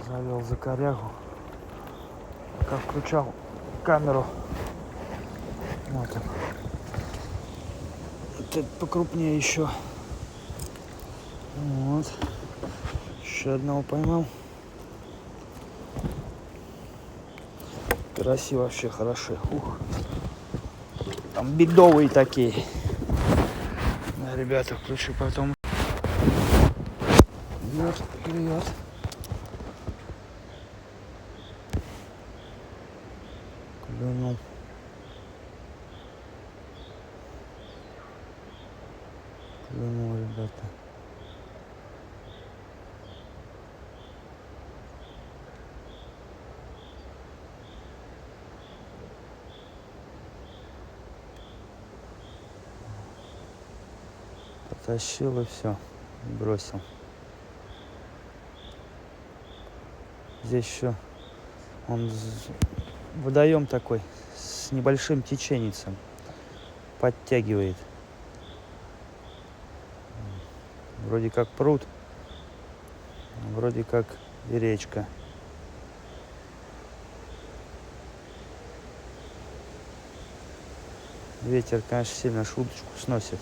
Завел за корягу. Пока включал камеру. Вот он. Этот покрупнее еще. Вот. Еще одного поймал. Караси вообще хороши. Ух. Там бедовые такие. Да, ребята, включу потом. Клюет, клюет. Клюнул. Клюнул, ребята. Потащил и все. Бросил. Здесь еще он водоем такой с небольшим теченицем. Подтягивает. Вроде как пруд, вроде как и речка. Ветер, конечно, сильно шуточку сносит.